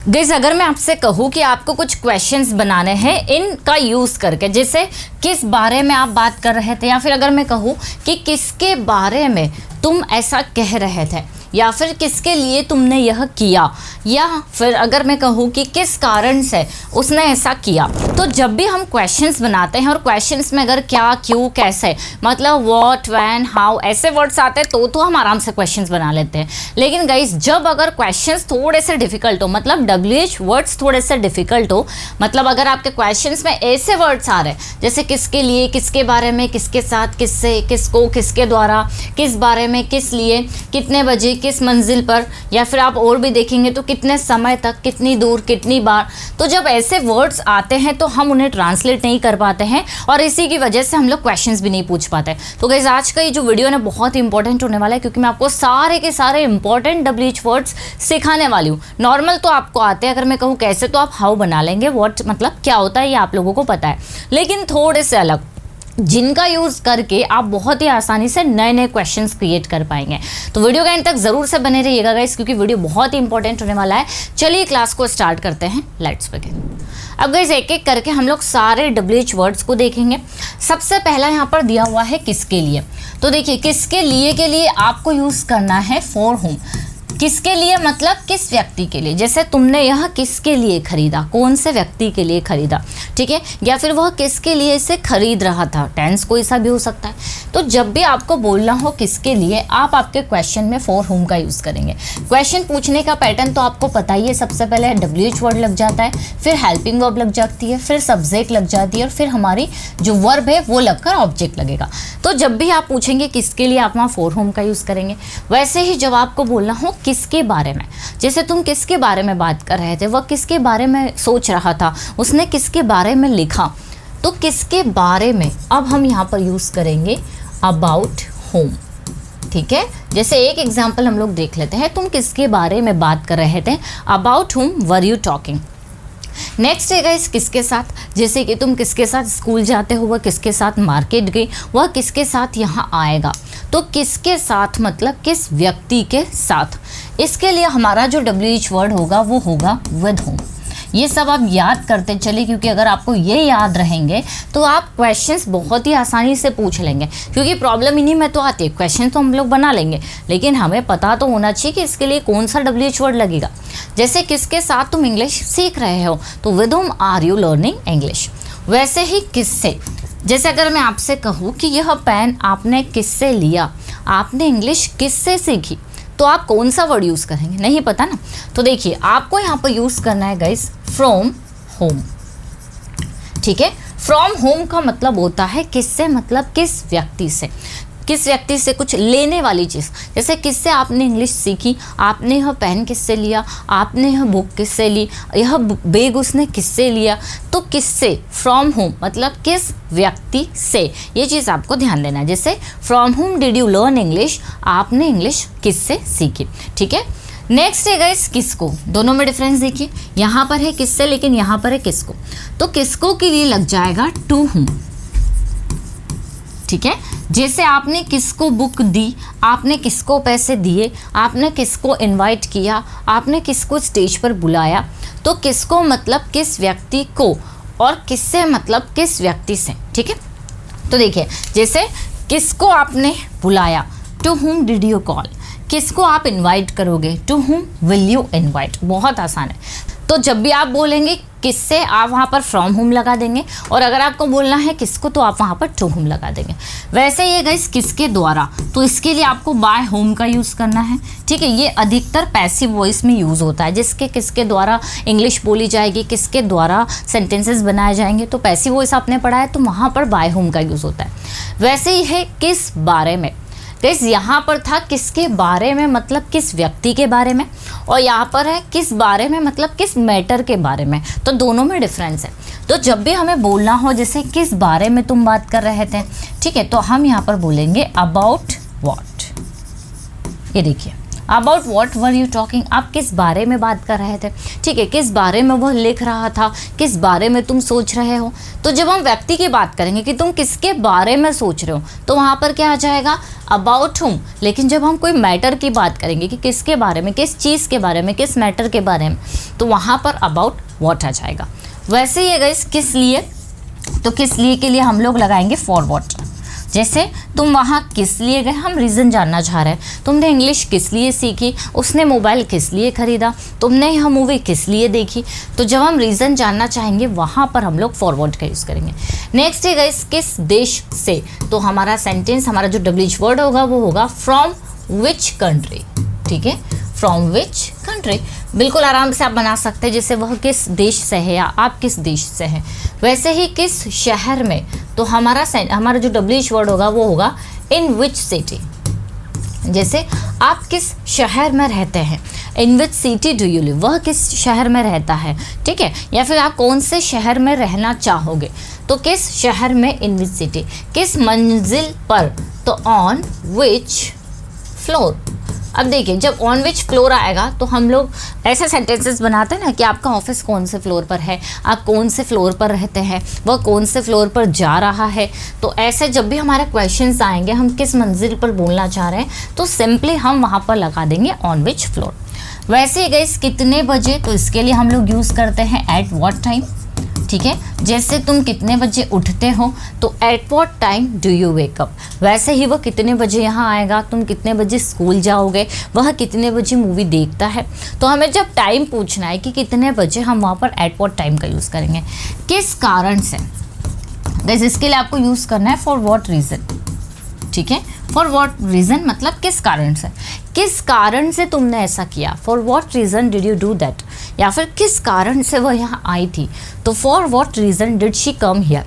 Guys अगर मैं आपसे कहूँ कि आपको कुछ क्वेश्चंस बनाने हैं इनका यूज़ करके, जैसे किस बारे में आप बात कर रहे थे, या फिर अगर मैं कहूँ कि किसके बारे में तुम ऐसा कह रहे थे, या फिर किसके लिए तुमने यह किया, या फिर अगर मैं कहूँ कि किस कारण से उसने ऐसा किया। तो जब भी हम क्वेश्चंस बनाते हैं और क्वेश्चंस में अगर क्या, क्यों, कैसे, मतलब व्हाट, व्हेन, हाउ ऐसे वर्ड्स आते हैं तो हम आराम से क्वेश्चंस बना लेते हैं। लेकिन गाइस जब अगर क्वेश्चंस थोड़े से डिफिकल्ट हो, मतलब WH वर्ड्स थोड़े से डिफिकल्ट हो, मतलब अगर आपके क्वेश्चंस में ऐसे वर्ड्स आ रहे हैं जैसे किसके लिए, किसके बारे में, किसके साथ, किससे, किसको, किसके द्वारा, किस बारे में, किस लिए, कितने बजे, किस मंजिल पर, या फिर आप और भी देखेंगे तो कितने समय तक, कितनी दूर, कितनी बार। तो जब ऐसे वर्ड्स आते हैं तो हम उन्हें ट्रांसलेट नहीं कर पाते हैं और इसी की वजह से हम लोग क्वेश्चंस भी नहीं पूछ पाते। तो गाइस आज का ये जो वीडियो है ना बहुत इंपॉर्टेंट होने वाला है, क्योंकि मैं आपको सारे के सारे इंपॉर्टेंट WH वर्ड्स सिखाने वाली हूँ। नॉर्मल तो आपको आते हैं, अगर मैं कहूँ कैसे तो आप हाउ बना लेंगे, व्हाट मतलब क्या होता है ये आप लोगों को पता है, लेकिन थोड़े से अलग जिनका यूज़ करके आप बहुत ही आसानी से नए नए क्वेश्चंस क्रिएट कर पाएंगे। तो वीडियो के एंड तक ज़रूर से बने रहिएगा गाइस, क्योंकि वीडियो बहुत ही इंपॉर्टेंट होने वाला है। चलिए क्लास को स्टार्ट करते हैं, लेट्स बिगिन। अब गाइस एक एक करके हम लोग सारे WH वर्ड्स को देखेंगे। सबसे पहला यहाँ पर दिया हुआ है किसके लिए। तो देखिए किसके लिए के लिए आपको यूज़ करना है फॉर होम। किसके लिए मतलब किस व्यक्ति के लिए, जैसे तुमने यह किसके लिए खरीदा, कौन से व्यक्ति के लिए खरीदा, ठीक है, या फिर वह किसके लिए इसे खरीद रहा था, टेंस कोई सा भी हो सकता है। तो जब भी आपको बोलना हो किसके लिए, आप आपके क्वेश्चन में फॉर होम का यूज़ करेंगे। क्वेश्चन पूछने का पैटर्न तो आपको पता ही है, सबसे पहले WH वर्ड लग जाता है, फिर हेल्पिंग वर्ब लग जाती है, फिर सब्जेक्ट लग जाती है, और फिर हमारी जो वर्ब है वो लगकर ऑब्जेक्ट लगेगा। तो जब भी आप पूछेंगे किसके लिए, आप वहाँ फॉर होम का यूज़ करेंगे। वैसे ही जब आपको बोलना हो किसके बारे में, जैसे तुम किसके बारे में बात कर रहे थे, वह किसके बारे में सोच रहा था, उसने किसके बारे में लिखा, तो किसके बारे में अब हम यहाँ पर यूज़ करेंगे अबाउट होम, ठीक है। जैसे एक एग्जाम्पल हम लोग देख लेते हैं, तुम किसके बारे में बात कर रहे थे, about home were you talking. Next है गाइस किसके साथ, जैसे कि तुम किसके साथ स्कूल जाते हो, वह किसके साथ मार्केट गई, वह किसके साथ यहाँ आएगा। तो किसके साथ मतलब किस व्यक्ति के साथ। इसके लिए हमारा जो WH वर्ड होगा वो होगा विद होम। ये सब आप याद करते चलिए, क्योंकि अगर आपको ये याद रहेंगे तो आप क्वेश्चंस बहुत ही आसानी से पूछ लेंगे, क्योंकि प्रॉब्लम इन्हीं में तो आती है। क्वेश्चन तो हम लोग बना लेंगे, लेकिन हमें पता तो होना चाहिए कि इसके लिए कौन सा WH वर्ड लगेगा। जैसे किसके साथ तुम इंग्लिश सीख रहे हो, तो with whom are you learning English. वैसे ही किससे, जैसे अगर मैं आपसे कहूँ कि यह पेन आपने किससे लिया, आपने इंग्लिश किससे सीखी, तो आप कौन सा वर्ड यूज़ करेंगे, नहीं पता ना। तो देखिए आपको यहाँ पर यूज़ करना है गाइस फ्रॉम होम, ठीक है। फ्रॉम होम का मतलब होता है किससे, मतलब किस व्यक्ति से, किस व्यक्ति से कुछ लेने वाली चीज़। जैसे किससे आपने इंग्लिश सीखी, आपने यह पेन किससे लिया, आपने यह बुक किससे ली, यह बैग उसने किससे लिया। तो किससे, फ्रॉम होम मतलब किस व्यक्ति से, ये चीज़ आपको ध्यान देना है। जैसे from home did you learn English, आपने इंग्लिश किससे सीखी, ठीक है। नेक्स्ट है गाइस किसको, दोनों में डिफरेंस देखिए, यहाँ पर है किससे लेकिन यहाँ पर है किसको। तो किसको के लिए लग जाएगा टू होम, ठीक है। जैसे आपने किसको बुक दी, आपने किसको पैसे दिए, आपने किसको इनवाइट किया, आपने किसको स्टेज पर बुलाया। तो किसको मतलब किस व्यक्ति को, और किससे मतलब किस व्यक्ति से, ठीक है। तो देखिए जैसे किसको आपने बुलाया, to whom did you call, किसको आप इनवाइट करोगे, to whom will you invite. बहुत आसान है। तो जब भी आप बोलेंगे किससे, आप वहाँ पर फ्रॉम होम लगा देंगे, और अगर आपको बोलना है किसको तो आप वहाँ पर टू होम लगा देंगे। वैसे ये गाइस किसके द्वारा, तो इसके लिए आपको बाय होम का यूज़ करना है, ठीक है। ये अधिकतर पैसिव वॉइस में यूज़ होता है, जिसके किसके द्वारा इंग्लिश बोली जाएगी, किसके द्वारा सेंटेंसेस बनाए जाएंगे। तो पैसिव वॉइस आपने पढ़ा है तो वहाँ पर बाय होम का यूज़ होता है। वैसे ही है किस बारे में, गाइस यहाँ पर था किसके बारे में मतलब किस व्यक्ति के बारे में, और यहाँ पर है किस बारे में मतलब किस मैटर के बारे में। तो दोनों में डिफरेंस है। तो जब भी हमें बोलना हो जैसे किस बारे में तुम बात कर रहे थे, ठीक है, तो हम यहाँ पर बोलेंगे अबाउट व्हाट। ये देखिए about what were you talking, आप किस बारे में बात कर रहे थे, ठीक है, किस बारे में वह लिख रहा था, किस बारे में तुम सोच रहे हो। तो जब हम व्यक्ति की बात करेंगे कि तुम किसके बारे में सोच रहे हो, तो वहाँ पर क्या आ जाएगा, अबाउट हुम। लेकिन जब हम कोई मैटर की बात करेंगे कि किसके बारे में, किस चीज़ के बारे में, किस मैटर के बारे में, तो वहाँ पर अबाउट व्हाट आ जाएगा। वैसे ही गाइस किस लिए, तो किस लिए के लिए हम लोग लगाएंगे फॉर व्हाट। जैसे तुम वहाँ किस लिए गए, हम रीज़न जानना चाह रहे हैं। तुमने इंग्लिश किस लिए सीखी, उसने मोबाइल किस लिए ख़रीदा, तुमने यह मूवी किस लिए देखी। तो जब हम रीज़न जानना चाहेंगे वहाँ पर हम लोग फॉरवर्ड का यूज़ करेंगे। नेक्स्ट है गाइस किस देश से, तो हमारा सेंटेंस, हमारा जो डब्ल्यूएच वर्ड होगा वो होगा फ्रॉम विच कंट्री, ठीक है, फ्रॉम विच कंट्री। बिल्कुल आराम से आप बना सकते हैं, जैसे वह किस देश से है या आप किस देश से हैं। वैसे ही किस शहर में, तो हमारा जो डब्ल्यूएच वर्ड होगा वो होगा इन विच सिटी। जैसे आप किस शहर में रहते हैं, in which city do you live, वह किस शहर में रहता है, ठीक है। या फिर आप कौन से शहर में रहना चाहोगे, तो किस शहर में, इन विच सिटी। किस मंजिल पर, तो ऑन विच फ्लोर। अब देखिए जब ऑन विच फ्लोर आएगा तो हम लोग ऐसे सेंटेंसेस बनाते हैं ना कि आपका ऑफिस कौन से फ्लोर पर है, आप कौन से फ्लोर पर रहते हैं, वह कौन से फ्लोर पर जा रहा है। तो ऐसे जब भी हमारे क्वेश्चंस आएंगे, हम किस मंजिल पर बोलना चाह रहे हैं, तो सिंपली हम वहाँ पर लगा देंगे ऑन विच फ्लोर। वैसे ही गाइस कितने बजे, तो इसके लिए हम लोग यूज़ करते हैं एट व्हाट टाइम, ठीक है। जैसे तुम कितने बजे उठते हो, तो at what time do you wake up. वैसे ही वह कितने बजे यहाँ आएगा, तुम कितने बजे स्कूल जाओगे, वह कितने बजे मूवी देखता है। तो हमें जब टाइम पूछना है कि कितने बजे, हम वहाँ पर एट व्हाट टाइम का यूज़ करेंगे। किस कारण से, गाइस इसके लिए आपको यूज़ करना है फॉर व्हाट रीज़न, ठीक है। फॉर व्हाट रीज़न मतलब किस कारण से, किस कारण से तुमने ऐसा किया, for what reason did you do that. या फिर किस कारण से वह यहाँ आई थी, तो for what reason did she come here.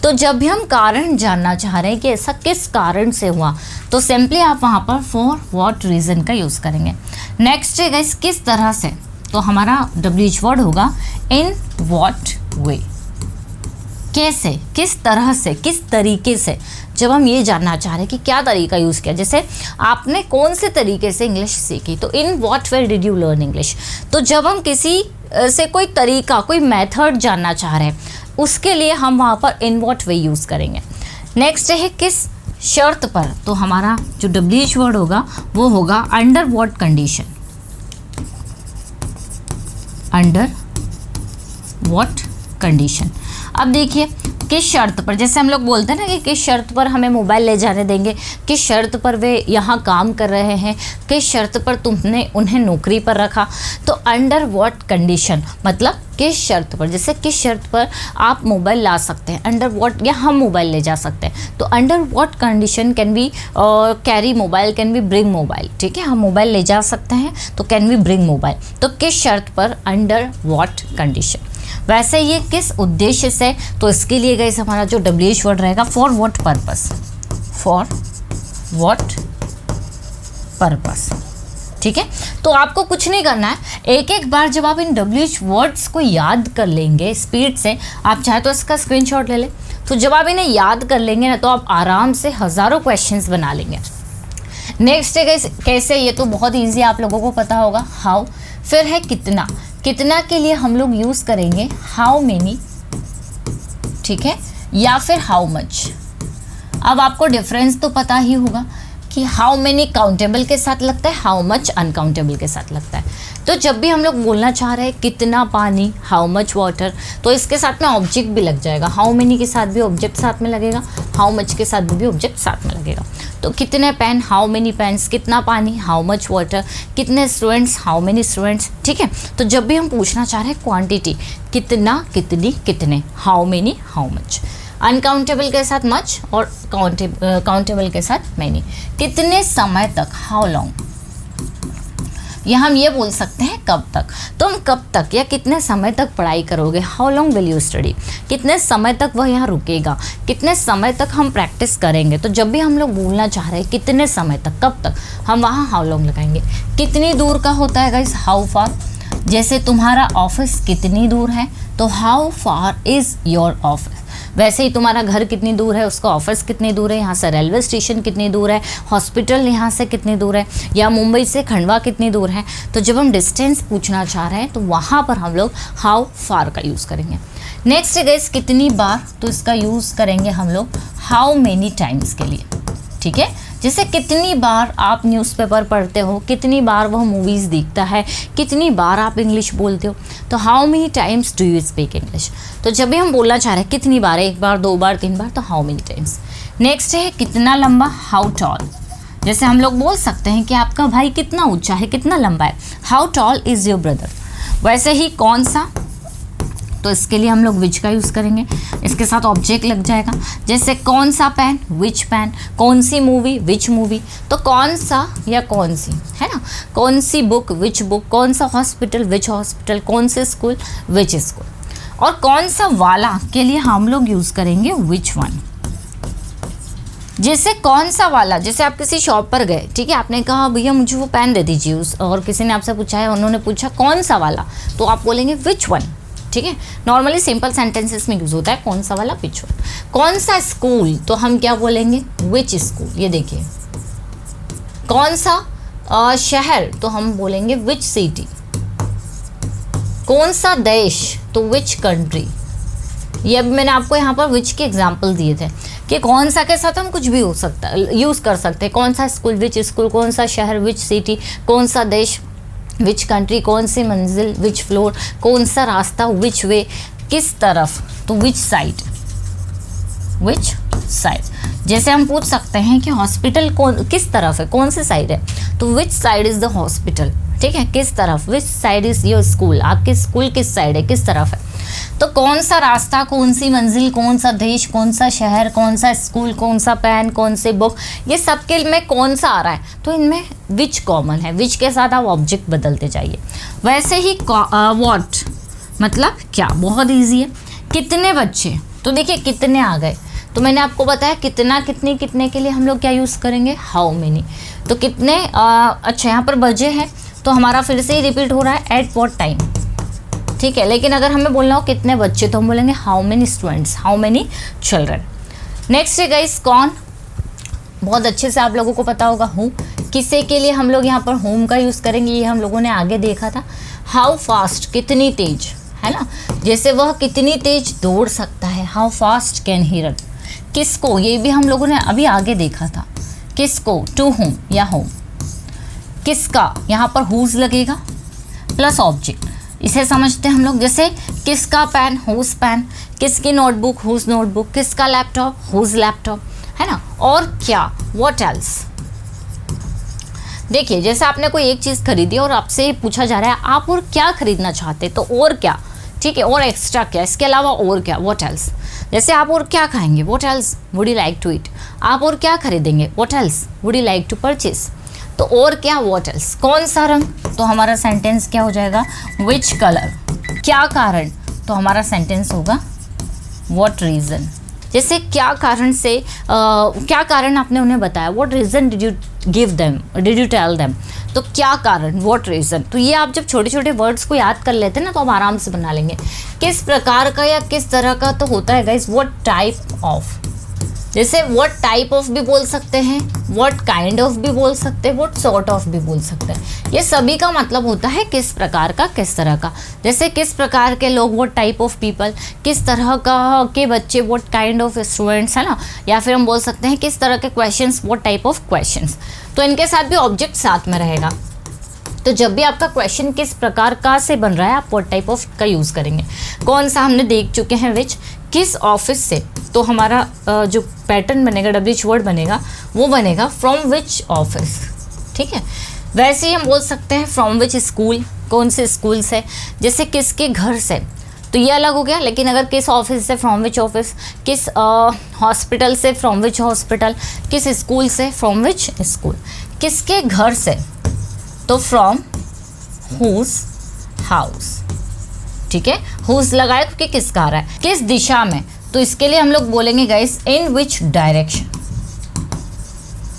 तो जब भी हम कारण जानना चाह रहे हैं कि ऐसा किस कारण से हुआ, तो सिंपली आप वहाँ पर फॉर व्हाट रीज़न का यूज़ करेंगे। नेक्स्ट है गाइस किस तरह से, तो हमारा डब्ल्यूएच वर्ड होगा इन व्हाट वे। कैसे, किस तरह से, किस तरीके से। जब हम ये जानना चाह रहे हैं कि क्या तरीका यूज़ किया, जैसे आपने कौन से तरीके से इंग्लिश सीखी, तो in what way did you learn English. तो जब हम किसी से कोई तरीका, कोई मेथड जानना चाह रहे हैं, उसके लिए हम वहाँ पर इन व्हाट वे यूज़ करेंगे। नेक्स्ट है किस शर्त पर, तो हमारा जो डब्ल्यूएच वर्ड होगा वो होगा under what condition, under what condition. अब देखिए किस शर्त पर, जैसे हम लोग बोलते हैं ना कि किस शर्त पर हमें मोबाइल ले जाने देंगे, किस शर्त पर वे यहाँ काम कर रहे हैं, किस शर्त पर तुमने उन्हें नौकरी पर रखा। तो अंडर व्हाट कंडीशन मतलब किस शर्त पर, जैसे किस शर्त पर आप मोबाइल ला सकते हैं, अंडर व्हाट, या हम मोबाइल ले जा सकते हैं। तो under what condition can be carry mobile, can be bring mobile, ठीक है, हम मोबाइल ले जा सकते हैं तो कैन बी ब्रिंग मोबाइल। तो किस शर्त पर, अंडर व्हाट कंडीशन। वैसे ये किस उद्देश्य से, तो इसके लिए गाइस हमारा जो डब्ल्यूएच वर्ड रहेगा for what purpose, for what purpose, ठीक है। तो आपको कुछ नहीं करना है, एक एक बार जब आप इन डब्ल्यूएच वर्ड्स को याद कर लेंगे स्पीड से, आप चाहे तो इसका स्क्रीनशॉट ले लें। तो जब आप इन्हें याद कर लेंगे ना, तो आप आराम से हज़ारों क्वेश्चंस बना लेंगे। नेक्स्ट है गाइस कैसे, ये तो बहुत ईजी आप लोगों को पता होगा, हाउ। फिर है कितना, कितना के लिए हम लोग यूज़ करेंगे हाउ मेनी, ठीक है, या फिर हाउ मच। अब आपको डिफरेंस तो पता ही होगा कि हाउ मेनी काउंटेबल के साथ लगता है, हाउ मच अनकाउंटेबल के साथ लगता है। तो जब भी हम लोग बोलना चाह रहे हैं कितना पानी, हाउ मच वाटर, तो इसके साथ में ऑब्जेक्ट भी लग जाएगा, हाउ मेनी के साथ भी ऑब्जेक्ट साथ में लगेगा, हाउ मच के साथ भी ऑब्जेक्ट साथ में लगेगा। तो कितने पेन, हाउ मेनी पेन्स, कितना पानी, हाउ मच वाटर, कितने स्टूडेंट्स, हाउ मेनी स्टूडेंट्स, ठीक है। तो जब भी हम पूछना चाह रहे हैं क्वांटिटी, कितना, कितनी, कितने, how many, how much. Uncountable के साथ मच और काउंटेबल के साथ मैनी। कितने समय तक, हाउ लॉन्ग। या हम ये बोल सकते हैं कब तक, तुम कब तक या कितने समय तक पढ़ाई करोगे, how long will you study. कितने समय तक वह यहाँ रुकेगा, कितने समय तक हम प्रैक्टिस करेंगे। तो जब भी हम लोग बोलना चाह रहे हैं कितने समय तक, कब तक, हम वहाँ हाउ लॉन्ग लगाएंगे। कितनी दूर का होता है गाइस, हाउ फार। जैसे तुम्हारा ऑफिस कितनी दूर है, तो how far is your office. वैसे ही तुम्हारा घर कितनी दूर है, उसका ऑफिस कितनी दूर है, यहाँ से रेलवे स्टेशन कितनी दूर है, हॉस्पिटल यहाँ से कितनी दूर है, या मुंबई से खंडवा कितनी दूर है। तो जब हम डिस्टेंस पूछना चाह रहे हैं तो वहाँ पर हम लोग हाउ फार का यूज़ करेंगे। नेक्स्ट गाइस कितनी बार, तो इसका यूज़ करेंगे हम लोग हाउ मेनी टाइम्स के लिए। ठीक है, जैसे कितनी बार आप न्यूज़पेपर पढ़ते हो, कितनी बार वह मूवीज़ देखता है, कितनी बार आप इंग्लिश बोलते हो, तो how many times do you speak English. तो जब भी हम बोलना चाह रहे हैं कितनी बार, एक बार, दो बार, तीन बार, तो हाउ मेनी टाइम्स। नेक्स्ट है कितना लंबा, हाउ टॉल। जैसे हम लोग बोल सकते हैं कि आपका भाई कितना ऊंचा है, कितना लंबा है, how tall is your brother. वैसे ही कौन सा, तो इसके लिए हम लोग विच का यूज़ करेंगे, इसके साथ ऑब्जेक्ट लग जाएगा। जैसे कौन सा पेन, विच पेन, कौन सी मूवी, विच मूवी, तो कौन सा या कौन सी, है ना, कौन सी बुक, विच बुक, कौन सा हॉस्पिटल, विच हॉस्पिटल, कौन से स्कूल, विच स्कूल। और कौन सा वाला के लिए हम लोग यूज़ करेंगे विच वन। जैसे कौन सा वाला, जैसे आप किसी शॉप पर गए, ठीक है, आपने कहा भैया मुझे वो पेन दे दीजिए, और किसी ने आपसे पूछा है, उन्होंने पूछा कौन सा वाला, तो आप बोलेंगे विच वन। ठीक है, नॉर्मली सिंपल सेंटेंसेस में यूज़ होता है कौन सा वाला, विच वन। कौन सा स्कूल, तो हम क्या बोलेंगे विच स्कूल। ये देखिए, कौन सा शहर, तो हम बोलेंगे विच सिटी। कौन सा देश, तो विच कंट्री। ये अभी मैंने आपको यहाँ पर विच के एग्जाम्पल दिए थे कि कौन सा के साथ हम कुछ भी हो सकता है, यूज़ कर सकते हैं। कौन सा स्कूल, विच स्कूल, कौन सा शहर, विच सिटी, कौन सा देश, विच कंट्री, कौन सी मंजिल, विच फ्लोर, कौन सा रास्ता, विच वे, किस तरफ, तो विच साइड, विच साइड। जैसे हम पूछ सकते हैं कि हॉस्पिटल कौन किस तरफ है, कौन सी साइड है, तो which side is the hospital. ठीक है, किस तरफ, which side is your school, आपके स्कूल किस साइड है, किस तरफ है। तो कौन सा रास्ता, कौन सी मंजिल, कौन सा देश, कौन सा शहर, कौन सा स्कूल, कौन सा पेन, कौन से बुक, ये सब के में कौन सा आ रहा है, तो इनमें विच कॉमन है। विच के साथ आप ऑब्जेक्ट बदलते जाइए। वैसे ही व्हाट मतलब क्या, बहुत ईजी है। कितने बच्चे, तो देखिए कितने आ गए, तो मैंने आपको बताया कितना, कितने, कितने के लिए हम लोग क्या यूज़ करेंगे हाउ मेनी। तो कितने, अच्छा यहाँ पर बजे हैं, तो हमारा फिर से ही रिपीट हो रहा है एट व्हाट टाइम। ठीक है, लेकिन अगर हमें बोलना हो कितने बच्चे, तो हम बोलेंगे how many students, how many children. Next है गाइस कौन, बहुत अच्छे से आप लोगों को पता होगा हूँ। किसे के लिए हम लोग यहाँ पर होम का यूज़ करेंगे, ये हम लोगों ने आगे देखा था। हाउ फास्ट, कितनी तेज, है ना, जैसे वह कितनी तेज दौड़ सकता है, how fast can he run. किसको, ये भी हम लोगों ने अभी आगे देखा था, किसको, टू होम या होम। किसका, यहाँ पर हुज लगेगा प्लस ऑब्जेक्ट, इसे समझते हैं हम लोग। जैसे किसका पेन, हुज पेन, किसकी नोटबुक, हुज नोटबुक, किसका लैपटॉप, हुज लैपटॉप, है ना। और क्या, व्हाट एल्स। देखिए जैसे आपने कोई एक चीज़ खरीदी और आपसे पूछा जा रहा है आप और क्या खरीदना चाहते, तो और क्या, ठीक है, और एक्स्ट्रा क्या, इसके अलावा और क्या, व्हाट एल्स। जैसे आप और क्या खाएंगे, what else would you like to eat. आप और क्या खरीदेंगे, what else would you like to purchase. तो और क्या, व्हाट एल्स। कौन सा रंग, तो हमारा सेंटेंस क्या हो जाएगा, विच कलर। क्या कारण, तो हमारा सेंटेंस होगा व्हाट रीज़न। जैसे क्या कारण से क्या कारण आपने उन्हें बताया, what reason did you give them, did you tell them. तो क्या कारण, व्हाट रीज़न। तो ये आप जब छोटे छोटे वर्ड्स को याद कर लेते हैं ना, तो आप आराम से बना लेंगे। किस प्रकार का या किस तरह का, तो होता है गाइस व्हाट टाइप ऑफ। जैसे व्हाट टाइप ऑफ भी बोल सकते हैं, व्हाट काइंड ऑफ भी बोल सकते हैं, व्हाट सॉर्ट ऑफ भी बोल सकते हैं। ये सभी का मतलब होता है किस प्रकार का, किस तरह का। जैसे किस प्रकार के लोग, व्हाट टाइप ऑफ पीपल, किस तरह का के बच्चे, व्हाट काइंड ऑफ स्टूडेंट्स, है ना। या फिर हम बोल सकते हैं किस तरह के questions, what type of questions. तो इनके साथ भी ऑब्जेक्ट साथ में रहेगा। तो जब भी आपका क्वेश्चन किस प्रकार का से बन रहा है, आप व्हाट टाइप ऑफ का यूज़ करेंगे। कौन सा हमने देख चुके हैं, विच। किस ऑफिस से, तो हमारा जो पैटर्न बनेगा, डब्ल्यूएच वर्ड बनेगा, वो बनेगा फ्रॉम विच ऑफिस। ठीक है, वैसे ही हम बोल सकते हैं फ्रॉम विच स्कूल, कौन से स्कूल से। जैसे किसके घर से, तो ये अलग हो गया। लेकिन अगर किस ऑफिस से, फ्रॉम विच ऑफिस। किस हॉस्पिटल से, फ्रॉम विच हॉस्पिटल। किस स्कूल से, फ्रॉम विच स्कूल। किसके घर से, तो फ्रॉम हुज हाउस। ठीक है, हुज लगाए क्योंकि किसका आ रहा है। किस दिशा में, तो इसके लिए हम लोग बोलेंगे गाइस इन विच डायरेक्शन।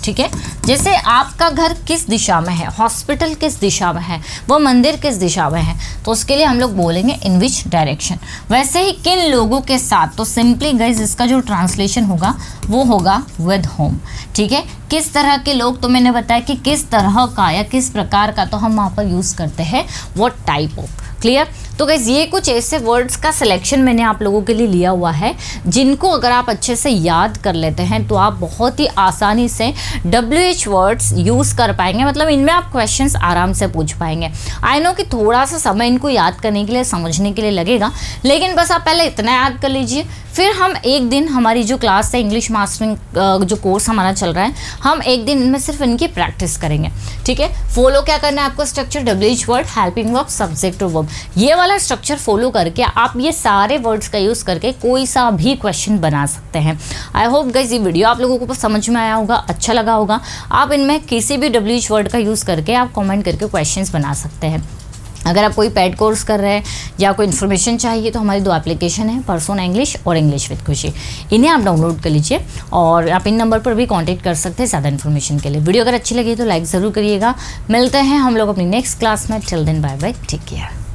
ठीक है, जैसे आपका घर किस दिशा में है, हॉस्पिटल किस दिशा में है, वो मंदिर किस दिशा में है, तो उसके लिए हम लोग बोलेंगे इन विच डायरेक्शन। वैसे ही किन लोगों के साथ, तो सिंपली गाइज इसका जो ट्रांसलेशन होगा वो होगा विद होम। ठीक है, किस तरह के लोग, तो मैंने बताया कि किस तरह का या किस प्रकार का, तो हम वहाँ पर यूज़ करते हैं व्हाट टाइप ऑफ। क्लियर। तो गाइज ये कुछ ऐसे वर्ड्स का सिलेक्शन मैंने आप लोगों के लिए लिया हुआ है जिनको अगर आप अच्छे से याद कर लेते हैं तो आप बहुत ही आसानी से WH वर्ड्स यूज़ कर पाएंगे, मतलब इनमें आप क्वेश्चंस आराम से पूछ पाएंगे। आई नो कि थोड़ा सा समय इनको याद करने के लिए, समझने के लिए लगेगा, लेकिन बस आप पहले इतना याद कर लीजिए। फिर हम एक दिन, हमारी जो क्लास है इंग्लिश मास्टरिंग जो कोर्स हमारा चल रहा है, हम एक दिन इनमें सिर्फ इनकी प्रैक्टिस करेंगे। ठीक है, फॉलो क्या करना है आपको, structure WH word, helping verb, subject और वर्ब, ये वाला स्ट्रक्चर फॉलो करके आप ये सारे वर्ड्स का यूज़ करके कोई सा भी क्वेश्चन बना सकते हैं। आई होप गाइस ये वीडियो आप लोगों को समझ में आया होगा, अच्छा लगा होगा। आप इनमें किसी भी WH वर्ड का यूज़ करके आप कमेंट करके क्वेश्चंस बना सकते हैं। अगर आप कोई पेड कोर्स कर रहे हैं या कोई इन्फॉर्मेशन चाहिए तो हमारी 2 एप्लीकेशन है, पर्सोना इंग्लिश और इंग्लिश विद खुशी। इन्हें आप डाउनलोड कर लीजिए और आप इन नंबर पर भी कांटेक्ट कर सकते हैं ज़्यादा इन्फॉर्मेशन के लिए। वीडियो अगर अच्छी लगी तो लाइक ज़रूर करिएगा। मिलते हैं हम लोग अपनी नेक्स्ट क्लास में। Till then bye bye, take care.